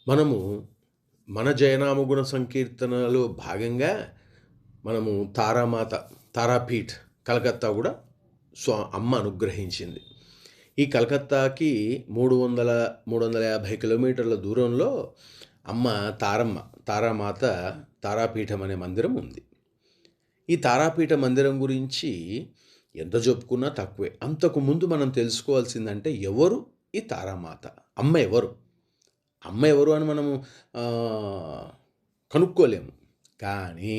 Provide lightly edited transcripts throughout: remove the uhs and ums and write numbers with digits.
మనము మన జయనామగుణ సంకీర్తనలో భాగంగా మనము తారామాత, తారాపీఠ్ కలకత్తా కూడా అమ్మ అనుగ్రహించింది. ఈ కలకత్తాకి 350 కిలోమీటర్ల దూరంలో అమ్మ తారామాత తారాపీఠం అనే మందిరం ఉంది. ఈ తారాపీఠ మందిరం గురించి ఎంత చెప్పుకున్నా తక్కువే. అంతకుముందు మనం తెలుసుకోవాల్సిందంటే ఎవరు ఈ తారామాత? అమ్మ ఎవరు? అమ్మ ఎవరు అని మనము కనుక్కోలేము. కానీ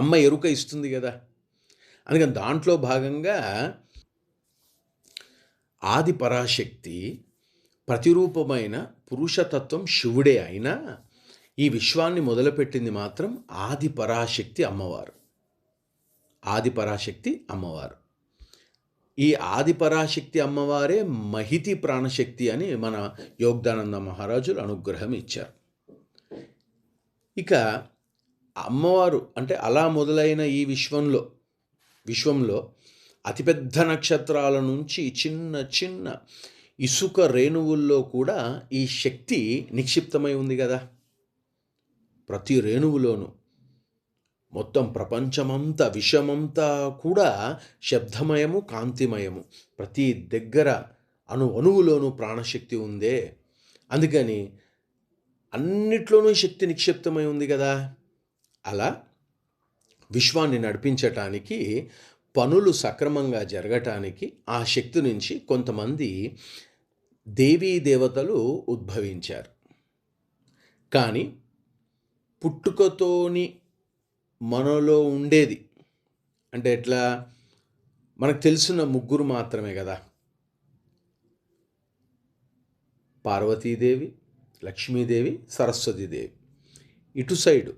అమ్మ ఎరుక ఇస్తుంది కదా. అందుకని దాంట్లో భాగంగా ఆది పరాశక్తి ప్రతిరూపమైన పురుషతత్వం శివుడే అయినా ఈ విశ్వాన్ని మొదలుపెట్టింది మాత్రం ఆది పరాశక్తి అమ్మవారు. ఆది పరాశక్తి అమ్మవారు. ఈ ఆది పరాశక్తి అమ్మవారే మహితి ప్రాణశక్తి అని మన యోగ్దానంద మహారాజులు అనుగ్రహం ఇచ్చారు. ఇక అమ్మవారు అంటే అలా మొదలైన ఈ విశ్వంలో అతిపెద్ద నక్షత్రాల నుంచి చిన్న చిన్న ఇసుక రేణువుల్లో కూడా ఈ శక్తి నిక్షిప్తమై ఉంది కదా. ప్రతి రేణువులోనూ మొత్తం ప్రపంచమంతా విశ్వమంతా కూడా శబ్దమయము, కాంతిమయము. ప్రతి దగ్గర అణువులోనూ ప్రాణశక్తి ఉందే. అందుకని అన్నిట్లోనూ శక్తి నిక్షిప్తమై ఉంది కదా. అలా విశ్వాన్ని నడిపించటానికి, పనులు సక్రమంగా జరగటానికి ఆ శక్తి నుంచి కొంతమంది దేవీ దేవతలు ఉద్భవించారు. కానీ పుట్టుకతోని మనలో ఉండేది అంటే ఎట్లా, మనకు తెలిసిన ముగ్గురు మాత్రమే కదా. పార్వతీదేవి, లక్ష్మీదేవి, సరస్వతీదేవి. ఇటు సైడు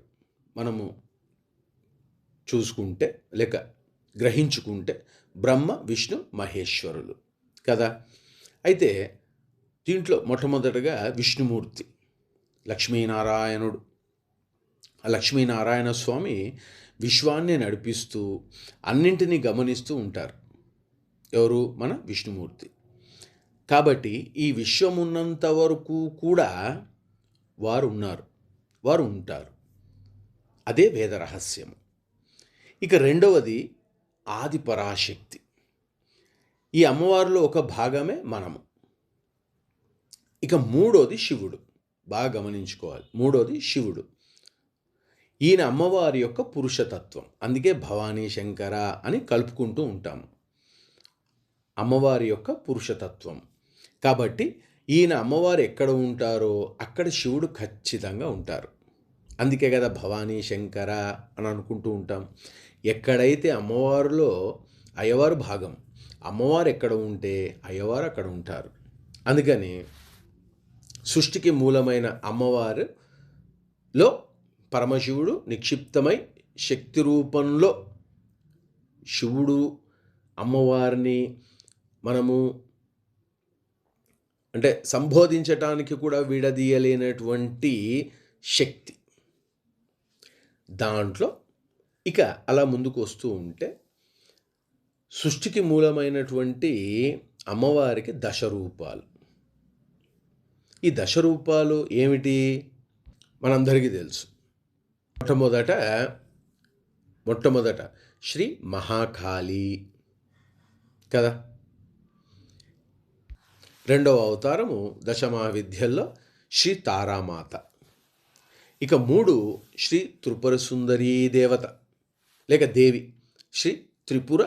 మనము చూసుకుంటే లేక గ్రహించుకుంటే బ్రహ్మ, విష్ణు, మహేశ్వరులు కదా. అయితే దీంట్లో మొట్టమొదటగా విష్ణుమూర్తి, లక్ష్మీనారాయణుడు. ఆ లక్ష్మీనారాయణ స్వామి విశ్వాన్ని నడిపిస్తూ అన్నింటినీ గమనిస్తూ ఉంటారు. ఎవరు? మన విష్ణుమూర్తి. కాబట్టి ఈ విశ్వం ఉన్నంత వరకు కూడా వారు ఉంటారు. అదే వేద రహస్యము. ఇక రెండవది ఆది పరాశక్తి. ఈ అమ్మవారిలో ఒక భాగమే మనము. ఇక మూడోది శివుడు. బాగా గమనించుకోవాలి. మూడోది శివుడు. ఈయన అమ్మవారి యొక్క పురుషతత్వం. అందుకే భవానీ శంకర అని కలుపుకుంటూ ఉంటాము. అమ్మవారి యొక్క పురుషతత్వం. కాబట్టి ఈయన అమ్మవారు ఎక్కడ ఉంటారో అక్కడ శివుడు ఖచ్చితంగా ఉంటారు. అందుకే కదా భవానీ శంకర అని అనుకుంటూ ఉంటాం. ఎక్కడైతే అమ్మవారిలో అయ్యవారు భాగం, అమ్మవారు ఎక్కడ ఉంటే అయ్యవారు అక్కడ ఉంటారు. అందుకని సృష్టికి మూలమైన అమ్మవారిలో పరమశివుడు నిక్షిప్తమై శక్తి రూపంలో శివుడు అమ్మవారిని మనము అంటే సంబోధించటానికి కూడా విడదీయలేనటువంటి శక్తి. దాంట్లో ఇక అలా ముందుకు వస్తూ ఉంటే సృష్టికి మూలమైనటువంటి అమ్మవారికి దశరూపాలు. ఈ దశరూపాలు ఏమిటి మనందరికీ తెలుసు. మొట్టమొదట శ్రీ మహాకాళి కదా. రెండవ అవతారము దశమహావిద్యల్లో శ్రీ తారామాత. ఇక 3 శ్రీ త్రిపుర సుందరీ దేవత లేక దేవి, శ్రీ త్రిపుర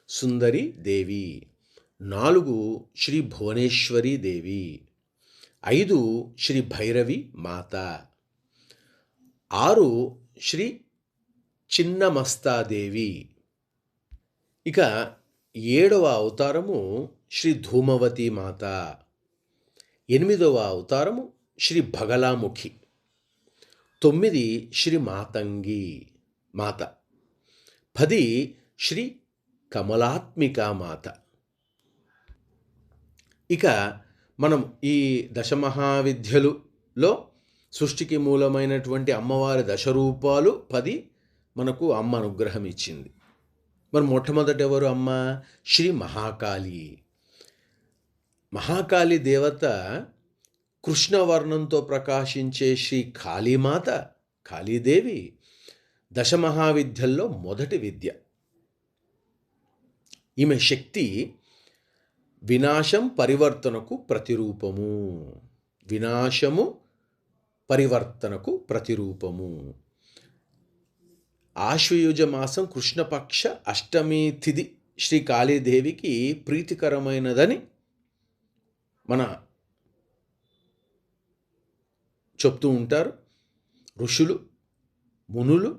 సుందరి దేవి. 4 శ్రీ భువనేశ్వరి దేవి. 5 శ్రీ భైరవి మాత. 6 శ్రీ చిన్నమస్తాదేవి. ఇక 7వ అవతారము శ్రీ ధూమవతి మాత. 8వ అవతారము శ్రీ బగలాముఖి. 9 శ్రీ మాతంగి మాత. 10 శ్రీ కమలాత్మిక మాత. ఇక మనం ఈ దశమహావిద్యలులో సృష్టికి మూలమైనటువంటి అమ్మవారి దశరూపాలు 10 మనకు అమ్మ అనుగ్రహం ఇచ్చింది. మరి మొట్టమొదటి ఎవరు అమ్మ? శ్రీ మహాకాళి. మహాకాళి దేవత కృష్ణవర్ణంతో ప్రకాశించే శ్రీ కాళీమాత, కాళీదేవి దశమహావిద్యల్లో మొదటి విద్య. ఈమె శక్తి వినాశం పరివర్తనకు ప్రతిరూపము. వినాశము పరివర్తనకు ప్రతిరూపము. ఆశ్వయుజ మాసం కృష్ణపక్ష అష్టమి తిథి శ్రీ కాళీదేవికి ప్రీతికరమైనదని మన చెప్తూ ఉంటారు. ఋషులు, మునులు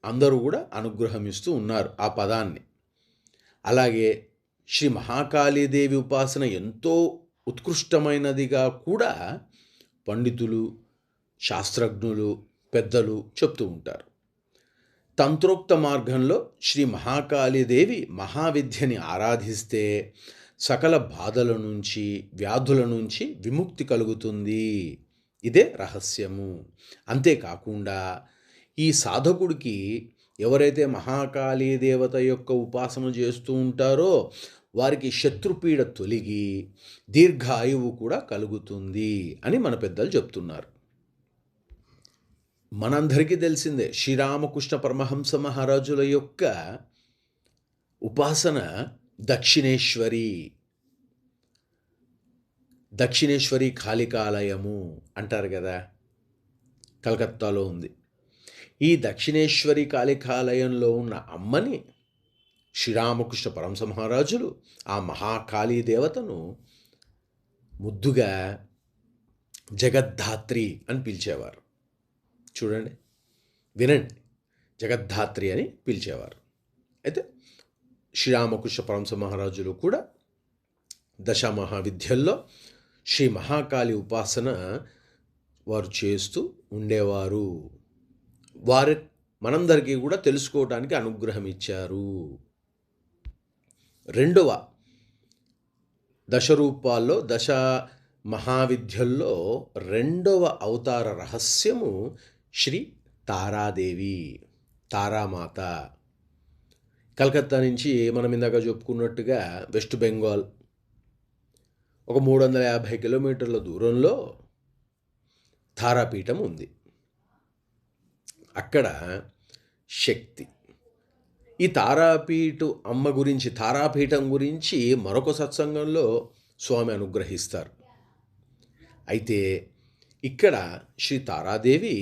అందరూ కూడా అనుగ్రహమిస్తూ ఉన్నారు ఆ పదాన్ని. అలాగే శ్రీ మహాకాళీదేవి ఉపాసన ఎంతో ఉత్కృష్టమైనదిగా కూడా పండితులు, శాస్త్రజ్ఞులు, పెద్దలు చెప్తూ ఉంటారు. తంత్రోక్త మార్గంలో శ్రీ మహాకాళీదేవి మహావిద్యని ఆరాధిస్తే సకల బాధల నుంచి, వ్యాధుల నుంచి విముక్తి కలుగుతుంది. ఇదే రహస్యము. అంతేకాకుండా ఈ సాధకుడికి ఎవరైతే మహాకాళీ దేవత యొక్క ఉపాసన చేస్తూ ఉంటారో వారికి శత్రుపీడ తొలగి దీర్ఘాయువు కూడా కలుగుతుంది అని మన పెద్దలు చెప్తున్నారు. మనందరికీ తెలిసిందే శ్రీరామకృష్ణ పరమహంస మహారాజుల యొక్క ఉపాసన దక్షిణేశ్వరి. దక్షిణేశ్వరి కాళికాలయము అంటారు కదా, కలకత్తాలో ఉంది. ఈ దక్షిణేశ్వరి కాళికాలయంలో ఉన్న అమ్మని శ్రీరామకృష్ణ పరమహంస మహారాజులు ఆ మహాకాళీ దేవతను ముద్దుగా జగద్ధాత్రి అని పిలిచేవారు. చూడండి, వినండి, జగద్ధాత్రి అని పిలిచేవారు. అయితే శ్రీరామకృష్ణ పరమహంస మహారాజులు కూడా దశమహావిద్యల్లో శ్రీ మహాకాళి ఉపాసన వారు చేస్తూ ఉండేవారు. వారు మనందరికీ కూడా తెలుసుకోవడానికి అనుగ్రహం ఇచ్చారు. రెండవ దశరూపాల్లో, దశ మహావిద్యల్లో రెండవ అవతార రహస్యము శ్రీ తారాదేవి, తారామాత. కలకత్తా నుంచి మనం ఇందాక చెప్పుకున్నట్టుగా వెస్ట్ బెంగాల్ ఒక 350 కిలోమీటర్ల దూరంలో తారాపీఠం ఉంది. అక్కడ శక్తి. ఈ తారాపీఠం గురించి మరొక సత్సంగంలో స్వామి అనుగ్రహిస్తారు. అయితే ఇక్కడ శ్రీ తారాదేవి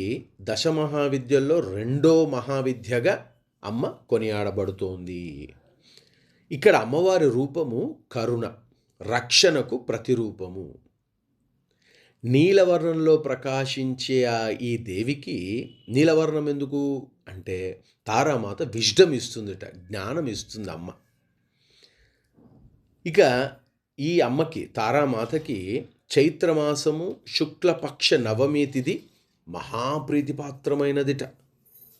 దశమహావిద్యల్లో రెండో మహావిద్యగా అమ్మ కొనియాడబడుతోంది. ఇక్కడ అమ్మవారి రూపము కరుణ, రక్షణకు ప్రతిరూపము. నీలవర్ణంలో ప్రకాశించే ఈ దేవికి నీలవర్ణం ఎందుకు అంటే తారామాత విజ్డమ్ ఇస్తుందిట, జ్ఞానం ఇస్తుంది అమ్మ. ఇక ఈ అమ్మకి, తారామాతకి చైత్రమాసము శుక్లపక్ష నవమి తిథి మహాప్రీతిపాత్రమైనదిట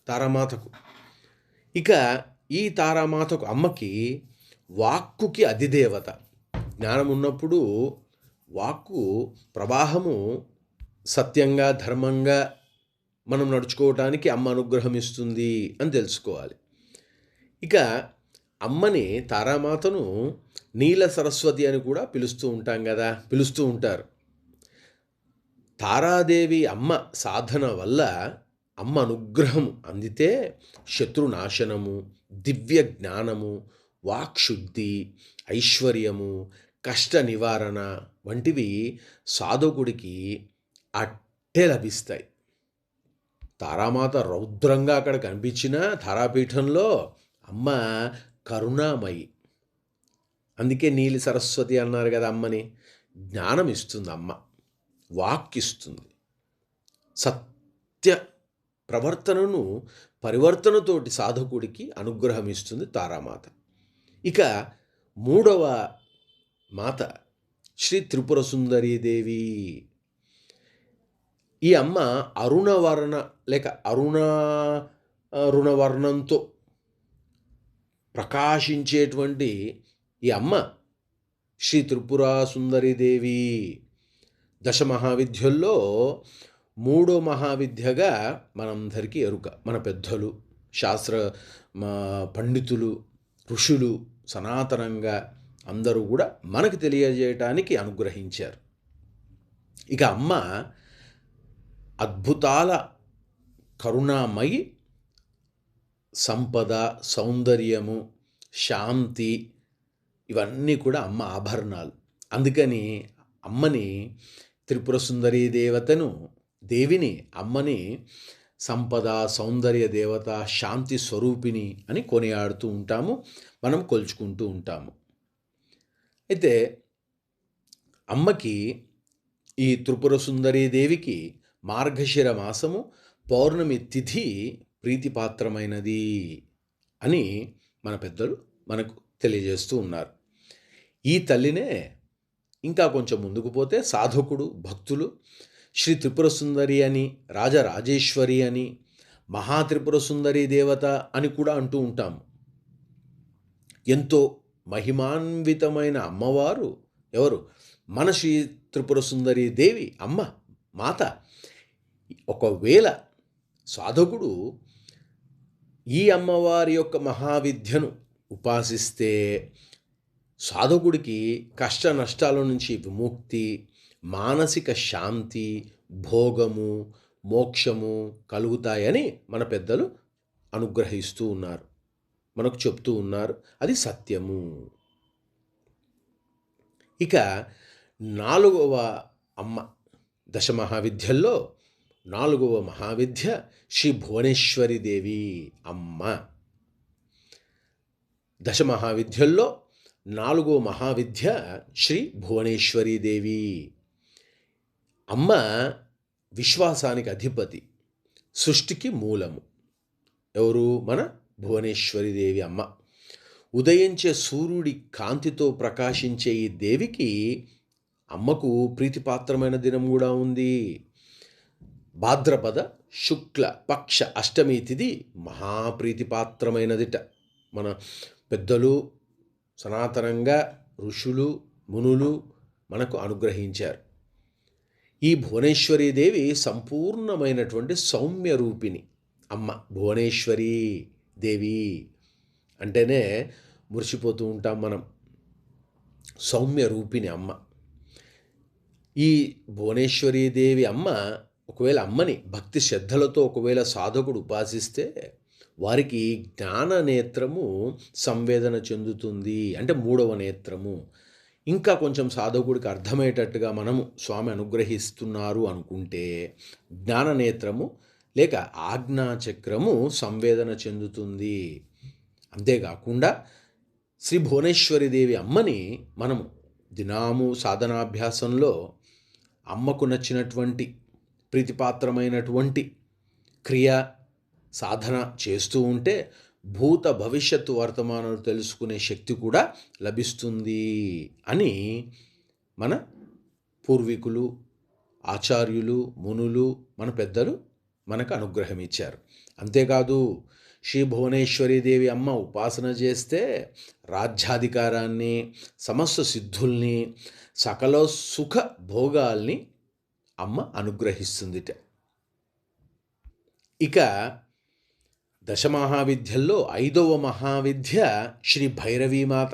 తారామాతకు. ఇక ఈ తారామాతకు, అమ్మకి వాక్కుకి అధిదేవత. జ్ఞానం ఉన్నప్పుడు వాక్కు ప్రవాహము సత్యంగా, ధర్మంగా మనం నడుచుకోవటానికి అమ్మ అనుగ్రహం ఇస్తుంది అని తెలుసుకోవాలి. ఇక అమ్మని, తారామాతను నీల సరస్వతి అని కూడా పిలుస్తూ ఉంటారు. తారాదేవి అమ్మ సాధన వల్ల అమ్మ అనుగ్రహం అందితే శత్రునాశనము, దివ్య జ్ఞానము, వాక్శుద్ధి, ఐశ్వర్యము, కష్ట నివారణ వంటివి సాధకుడికి అట్టే లభిస్తాయి. తారామాత రౌద్రంగా అక్కడ కనిపించిన తారాపీఠంలో అమ్మ కరుణామయి. అందుకే నీలి సరస్వతి అన్నారు కదా అమ్మని. జ్ఞానం ఇస్తుంది అమ్మ, వాక్ ఇస్తుంది, సత్య ప్రవర్తనను పరివర్తనతోటి సాధకుడికి అనుగ్రహం ఇస్తుంది తారామాత. ఇక మూడవ మాత శ్రీ త్రిపుర సుందరీదేవి. ఈ అమ్మ అరుణవర్ణ లేక అరుణవర్ణంతో ప్రకాశించేటువంటి ఈ అమ్మ శ్రీ త్రిపుర సుందరీదేవి దశమహావిద్యల్లో మూడో మహావిద్యగా మనందరికీ ఎరుక. మన పెద్దలు, శాస్త్ర పండితులు, ఋషులు సనాతనంగా అందరూ కూడా మనకు తెలియజేయటానికి అనుగ్రహించారు. ఇక అమ్మ అద్భుతాల కరుణామయి, సంపద, సౌందర్యము, శాంతి, ఇవన్నీ కూడా అమ్మ ఆభరణాలు. అందుకని అమ్మని, త్రిపుర సుందరీ దేవిని అమ్మని సంపద, సౌందర్య దేవత, శాంతి స్వరూపిణి అని కొనియాడుతూ ఉంటాము, మనం కొలుచుకుంటూ ఉంటాము. అయితే అమ్మకి, ఈ త్రిపుర సుందరీ దేవికి మార్గశిర మాసము పౌర్ణమి తిథి ప్రీతిపాత్రమైనది అని మన పెద్దలు మనకు తెలియజేస్తూ ఉన్నారు. ఈ తల్లినే ఇంకా కొంచెం ముందుకు పోతే సాధకుడు, భక్తులు శ్రీ త్రిపుర సుందరి అని, రాజరాజేశ్వరి అని, మహాత్రిపుర సుందరి దేవత అని కూడా అంటూ ఉంటాము. ఎంతో మహిమాన్వితమైన అమ్మవారు ఎవరు? మన శ్రీ త్రిపుర సుందరి దేవి అమ్మ, మాత. ఒకవేళ సాధకుడు ఈ అమ్మవారి యొక్క మహావిద్యను ఉపాసిస్తే సాధకుడికి కష్ట నష్టాల నుంచి విముక్తి, మానసిక శాంతి, భోగము, మోక్షము కలుగుతాయని మన పెద్దలు అనుగ్రహిస్తూ ఉన్నారు, మనకు చెప్తూ ఉన్నారు. అది సత్యము. ఇక 4వ అమ్మ, దశమహావిద్యల్లో 4వ మహావిద్య శ్రీ భువనేశ్వరి దేవి అమ్మ. దశమహావిద్యల్లో 4వ మహావిద్య శ్రీ భువనేశ్వరి దేవి అమ్మ. విశ్వాసానికి అధిపతి, సృష్టికి మూలము. ఎవరు? మన భువనేశ్వరి దేవి అమ్మ. ఉదయించే సూర్యుడి కాంతితో ప్రకాశించే ఈ దేవికి, అమ్మకు ప్రీతిపాత్రమైన దినం కూడా ఉంది. భాద్రపద శుక్ల పక్ష అష్టమి తిథి మహాప్రీతిపాత్రమైనదిట. మన పెద్దలు సనాతనంగా ఋషులు, మునులు మనకు అనుగ్రహించారు. ఈ భువనేశ్వరీ దేవి సంపూర్ణమైనటువంటి సౌమ్య రూపిణి అమ్మ. భువనేశ్వరీ దేవి అంటేనే మురిసిపోతూ ఉంటాం మనం. సౌమ్య రూపిణి అమ్మ. ఈ భువనేశ్వరీ దేవి అమ్మ, ఒకవేళ అమ్మని భక్తి శ్రద్ధలతో ఒకవేళ సాధకుడు ఉపాసిస్తే వారికి జ్ఞాన నేత్రము సంవేదన చెందుతుంది. అంటే 3వ నేత్రము. ఇంకా కొంచెం సాధకుడికి అర్థమయ్యేటట్టుగా మనము స్వామి అనుగ్రహిస్తున్నారు అనుకుంటే జ్ఞాన నేత్రము లేక ఆజ్ఞాచక్రము సంవేదన చెందుతుంది. అంతేకాకుండా శ్రీ భువనేశ్వరి దేవి అమ్మని మనము దినాము సాధనాభ్యాసంలో అమ్మకు నచ్చినటువంటి ప్రీతిపాత్రమైనటువంటి క్రియ సాధన చేస్తూ ఉంటే భూత భవిష్యత్తు వర్తమానాలు తెలుసుకునే శక్తి కూడా లభిస్తుంది అని మన పూర్వీకులు, ఆచార్యులు, మునులు, మన పెద్దలు మనకు అనుగ్రహం ఇచ్చారు. అంతేకాదు శ్రీ భువనేశ్వరీ దేవి అమ్మ ఉపాసన చేస్తే రాజ్యాధికారాన్ని, సమస్త సిద్ధుల్ని, సకల సుఖ భోగాల్ని అమ్మ అనుగ్రహిస్తుందిట. ఇక దశమహావిద్యల్లో 5వ మహావిద్య శ్రీ భైరవీమాత.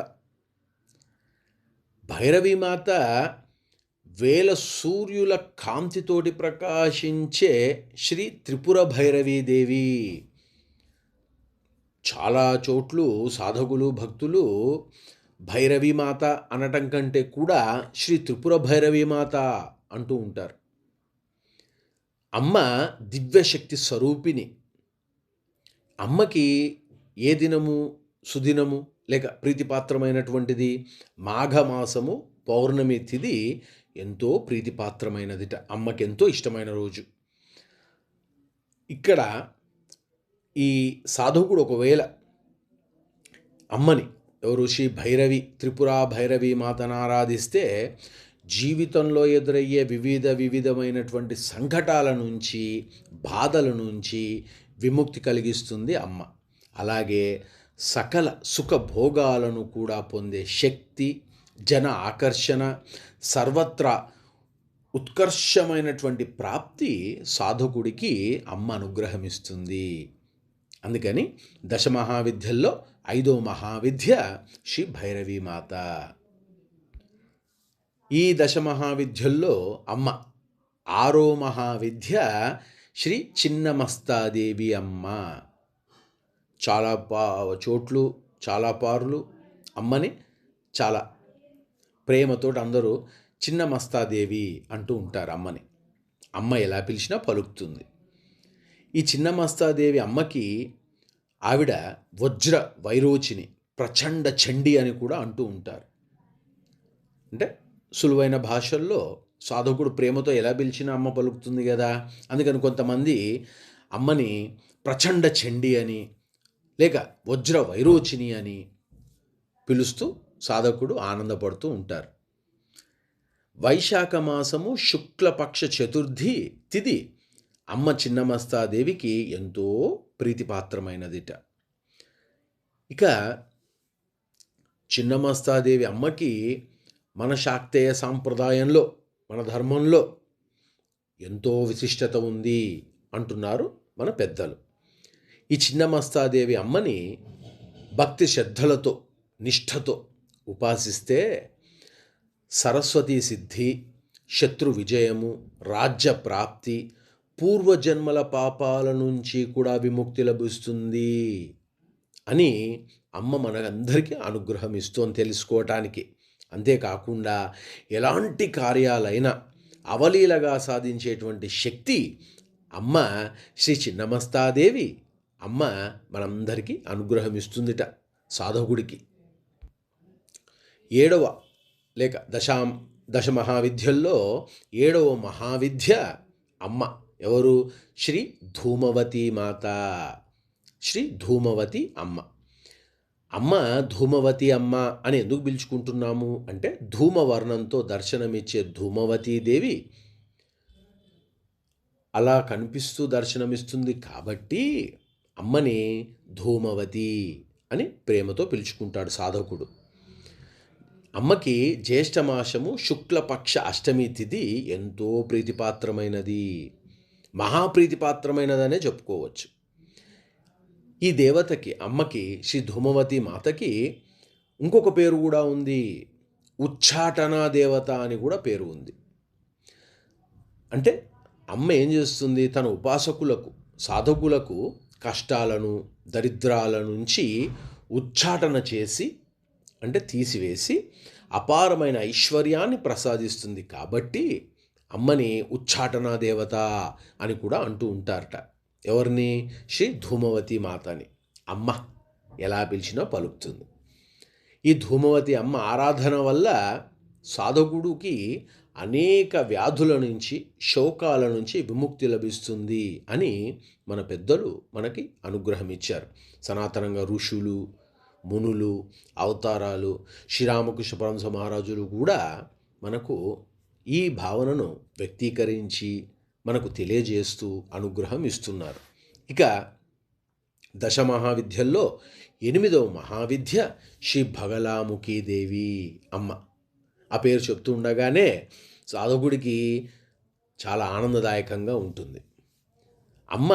భైరవీమాత వేల సూర్యుల కాంతితోటి ప్రకాశించే శ్రీ త్రిపుర భైరవీదేవి. చాలా చోట్లు సాధకులు, భక్తులు భైరవీమాత అనటం కంటే కూడా శ్రీ త్రిపుర భైరవీమాత అంటూ ఉంటారు. అమ్మ దివ్యశక్తి స్వరూపిణి. అమ్మకి ఏ దినము సుదినము లేక ప్రీతిపాత్రమైనటువంటిది? మాఘమాసము పౌర్ణమి తిథి ఎంతో ప్రీతిపాత్రమైనదిట. అమ్మకి ఎంతో ఇష్టమైన రోజు. ఇక్కడ ఈ సాధకుడు ఒకవేళ అమ్మని, ఎవరు? శ్రీ భైరవి, త్రిపురా భైరవి మాతను ఆరాధిస్తే జీవితంలో ఎదురయ్యే వివిధమైనటువంటి సంకటాల నుంచి, బాధల నుంచి విముక్తి కలిగిస్తుంది అమ్మ. అలాగే సకల సుఖ భోగాలను కూడా పొందే శక్తి, జన ఆకర్షణ, సర్వత్రా ఉత్కర్షమైనటువంటి ప్రాప్తి సాధకుడికి అమ్మ అనుగ్రహమిస్తుంది. అందుకని దశమహావిద్యల్లో 5వ మహావిద్య శ్రీ భైరవీమాత. ఈ దశమహావిద్యల్లో అమ్మ ఆరో మహావిద్య శ్రీ చిన్నమస్తాదేవి అమ్మ. చాలా చోట్లు చాలా పార్లు అమ్మని చాలా ప్రేమతోటి అందరూ చిన్నమస్తాదేవి అంటూ ఉంటారు అమ్మని. అమ్మ ఎలా పిలిచినా పలుకుతుంది. ఈ చిన్నమస్తాదేవి అమ్మకి ఆవిడ వజ్ర వైరోచిని, ప్రచండ చండి అని కూడా అంటూ ఉంటారు. అంటే సులువైన భాషల్లో సాధకుడు ప్రేమతో ఎలా పిలిచినా అమ్మ పలుకుతుంది కదా. అందుకని కొంతమంది అమ్మని ప్రచండ చండి అని లేక వజ్ర వైరోచిని అని పిలుస్తూ సాధకుడు ఆనందపడుతూ ఉంటారు. వైశాఖ మాసము శుక్లపక్ష చతుర్థి తిథి అమ్మ చిన్నమస్తాదేవికి ఎంతో ప్రీతిపాత్రమైనదిట. ఇక చిన్నమస్తాదేవి అమ్మకి మన శాక్తేయ సాంప్రదాయంలో, మన ధర్మంలో ఎంతో విశిష్టత ఉంది అంటున్నారు మన పెద్దలు. ఈ చిన్నమస్తాదేవి అమ్మని భక్తి శ్రద్ధలతో నిష్ఠతో ఉపాసిస్తే సరస్వతీ సిద్ధి, శత్రు విజయము, రాజ్య ప్రాప్తి, పూర్వజన్మల పాపాల నుంచి కూడా విముక్తి లభిస్తుంది అని అమ్మ మనందరికీ అనుగ్రహం ఇస్తోంది తెలుసుకోవటానికి. అంతేకాకుండా ఎలాంటి కార్యాలైనా అవలీలగా సాధించేటువంటి శక్తి అమ్మ శ్రీ చిన్నమస్తాదేవి అమ్మ మనందరికీ అనుగ్రహం ఇస్తుందిట సాధకుడికి. 7వ లేక దశ మహావిద్యల్లో 7వ మహావిద్య అమ్మ. ఎవరు? శ్రీ ధూమవతి మాత. శ్రీ ధూమవతి అమ్మ. అమ్మ ధూమవతి అమ్మ అని ఎందుకు పిలుచుకుంటున్నాము అంటే, ధూమవర్ణంతో దర్శనమిచ్చే ధూమవతీదేవి అలా కనిపిస్తూ దర్శనమిస్తుంది కాబట్టి అమ్మని ధూమవతి అని ప్రేమతో పిలుచుకుంటాడు సాధకుడు. అమ్మకి జ్యేష్ఠమాసము శుక్లపక్ష అష్టమి తిథి ఎంతో ప్రీతిపాత్రమైనది, మహాప్రీతిపాత్రమైనదనే చెప్పుకోవచ్చు. ఈ దేవతకి, అమ్మకి, శ్రీ ధూమవతి మాతకి ఇంకొక పేరు కూడా ఉంది. ఉచ్చాటనా దేవత అని కూడా పేరు ఉంది. అంటే అమ్మ ఏం చేస్తుంది? తన ఉపాసకులకు, సాధకులకు కష్టాలను, దరిద్రాల నుంచి ఉచ్చాటన చేసి, అంటే తీసివేసి అపారమైన ఐశ్వర్యాన్ని ప్రసాదిస్తుంది. కాబట్టి అమ్మని ఉచ్చాటనా దేవత అని కూడా అంటూ ఉంటారట. ఎవరిని? శ్రీ ధూమవతి మాతని. అమ్మ ఎలా పిలిచినా పలుకుతుంది. ఈ ధూమవతి అమ్మ ఆరాధన వల్ల సాధకుడికి అనేక వ్యాధుల నుంచి, శోకాల నుంచి విముక్తి లభిస్తుంది అని మన పెద్దలు మనకి అనుగ్రహం ఇచ్చారు. సనాతనంగా ఋషులు, మునులు, అవతారాలు, శ్రీరామకృష్ణ పరమహంస మహారాజులు కూడా మనకు ఈ భావనను వ్యక్తీకరించి మనకు తెలియజేస్తూ అనుగ్రహం ఇస్తున్నారు. ఇక దశ మహావిద్యల్లో 8వ మహావిద్య శ్రీ బగలాముఖీదేవి అమ్మ. ఆ పేరు చెప్తూ ఉండగానే సాధకుడికి చాలా ఆనందదాయకంగా ఉంటుంది. అమ్మ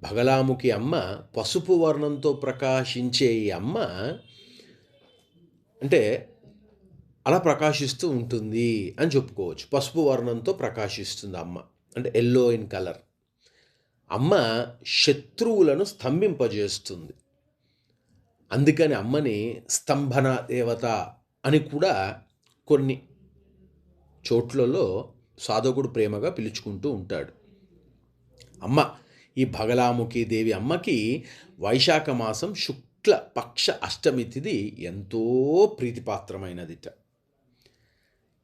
బగలాముఖి అమ్మ పసుపు వర్ణంతో ప్రకాశించే ఈ అమ్మ అంటే అలా ప్రకాశిస్తూ ఉంటుంది అని చెప్పుకోవచ్చు. పసుపు వర్ణంతో ప్రకాశిస్తుంది అమ్మ, అంటే ఎల్లో ఇన్ కలర్. అమ్మ శత్రువులను స్తంభింపజేస్తుంది. అందుకని అమ్మని స్తంభన దేవత అని కూడా కొన్ని చోట్లలో సాధకుడు ప్రేమగా పిలుచుకుంటూ ఉంటాడు. అమ్మ ఈ బగలాముఖి దేవి అమ్మకి వైశాఖ మాసం శుక్ల పక్ష అష్టమి తిథి ఎంతో ప్రీతిపాత్రమైనదిట.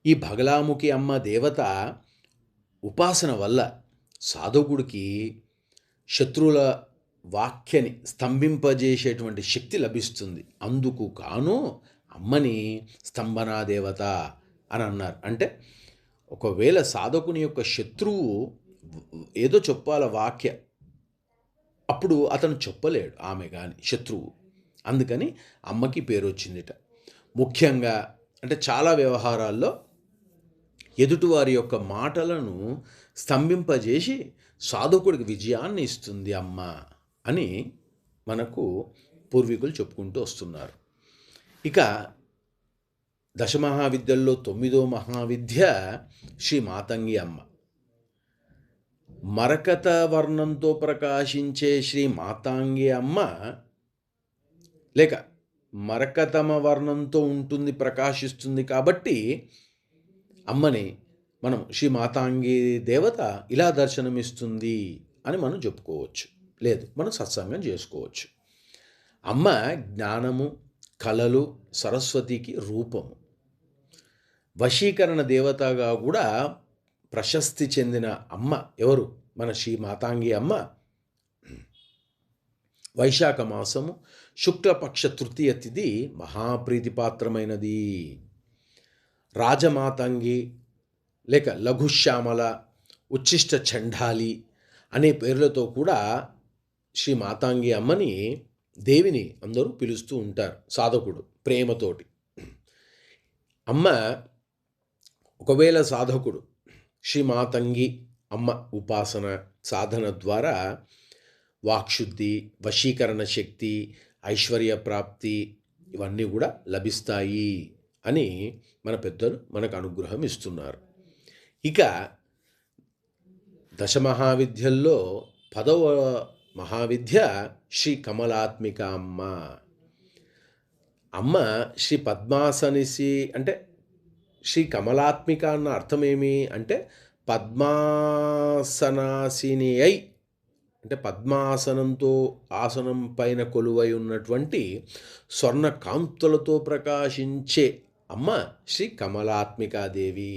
ఈ బగలాముఖి అమ్మ దేవత ఉపాసన వల్ల సాధకుడికి శత్రువుల వాక్యని స్తంభింపజేసేటువంటి శక్తి లభిస్తుంది. అందుకు కాను అమ్మని స్తంభనా దేవత అని అన్నారు. అంటే ఒకవేళ సాధకుని యొక్క శత్రువు ఏదో చెప్పాల వాక్య, అప్పుడు అతను చెప్పలేడు, ఆమె కానీ శత్రువు. అందుకని అమ్మకి పేరు వచ్చిందిట. ముఖ్యంగా అంటే చాలా వ్యవహారాల్లో ఎదుటివారి యొక్క మాటలను స్తంభింపజేసి సాధకుడికి విజయాన్ని ఇస్తుంది అమ్మ అని మనకు పూర్వీకులు చెప్పుకుంటూ వస్తున్నారు. ఇక దశమహావిద్యల్లో 9వ మహావిద్య శ్రీ మాతంగి అమ్మ. మరకత వర్ణంతో ప్రకాశించే శ్రీ మాతాంగి అమ్మ, లేక మరకతమ వర్ణంతో ఉంటుంది, ప్రకాశిస్తుంది కాబట్టి అమ్మని మనం శ్రీ మాతాంగి దేవత ఇలా దర్శనమిస్తుంది అని మనం చెప్పుకోవచ్చు. లేదు, మనం సత్సంగం చేసుకోవచ్చు. అమ్మ జ్ఞానము, కళలు, సరస్వతికి రూపము. వశీకరణ దేవతగా కూడా ప్రశస్తి చెందిన అమ్మ ఎవరు? మన శ్రీ మాతాంగి అమ్మ. వైశాఖ మాసము శుక్లపక్ష తృతీయ తిథి మహాప్రీతిపాత్రమైనది. రాజమాతంగి లేక లఘుశ్యామల, ఉచ్ఛిష్ట చండాలి అనే పేర్లతో కూడా శ్రీ మాతాంగి అమ్మని, దేవిని అందరూ పిలుస్తూ ఉంటారు సాధకుడు ప్రేమతోటి. అమ్మ ఒకవేళ సాధకుడు శ్రీ మాతంగి అమ్మ ఉపాసన సాధన ద్వారా వాక్శుద్ధి, వశీకరణ శక్తి, ఐశ్వర్య ప్రాప్తి ఇవన్నీ కూడా లభిస్తాయి అని మన పెద్దలు మనకు అనుగ్రహం ఇస్తున్నారు. ఇక దశమహావిద్యల్లో 10వ మహావిద్య శ్రీ కమలాత్మిక అమ్మ. అమ్మ శ్రీ పద్మాసనిసి అంటే శ్రీ కమలాత్మిక అన్న అర్థమేమి అంటే పద్మాసనాసిని అయి, అంటే పద్మాసనంతో ఆసనం పైన కొలువై ఉన్నటువంటి స్వర్ణ కాంతులతో ప్రకాశించే అమ్మ శ్రీ కమలాత్మికాదేవి.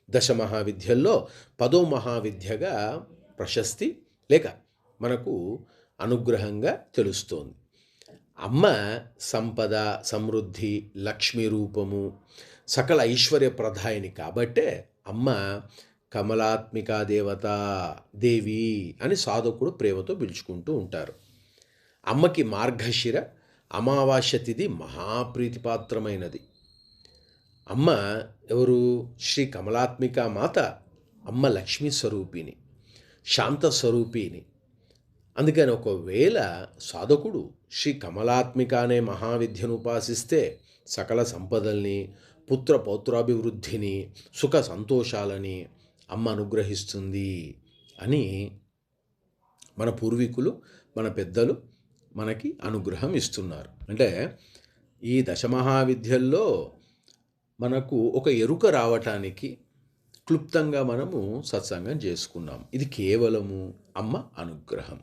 దశమహావిద్యల్లో 10వ మహావిద్యగా ప్రశస్తి లేక మనకు అనుగ్రహంగా తెలుస్తోంది. అమ్మ సంపద, సమృద్ధి, లక్ష్మీ రూపము, సకల ఐశ్వర్య ప్రదాయిని కాబట్టే అమ్మ కమలాత్మికా దేవత, దేవి అని సాధకుడు ప్రేమతో పిలుచుకుంటూ ఉంటారు. అమ్మకి మార్గశిర అమావాస్య తిథి మహాప్రీతిపాత్రమైనది. అమ్మ ఎవరు? శ్రీ కమలాత్మిక మాత. అమ్మ లక్ష్మీ స్వరూపిణి, శాంత స్వరూపిణి. అందుకని ఒకవేళ సాధకుడు శ్రీ కమలాత్మిక అనే మహావిద్యను ఉపాసిస్తే సకల సంపదల్ని, పుత్ర పౌత్రాభివృద్ధిని, సుఖ సంతోషాలని అమ్మ అనుగ్రహిస్తుంది అని మన పూర్వీకులు, మన పెద్దలు మనకి అనుగ్రహం ఇస్తున్నారు. అంటే ఈ దశమహావిద్యల్లో మనకు ఒక ఎరుక రావటానికి క్లుప్తంగా మనము సత్సంగం చేసుకున్నాం. ఇది కేవలము అమ్మ అనుగ్రహం.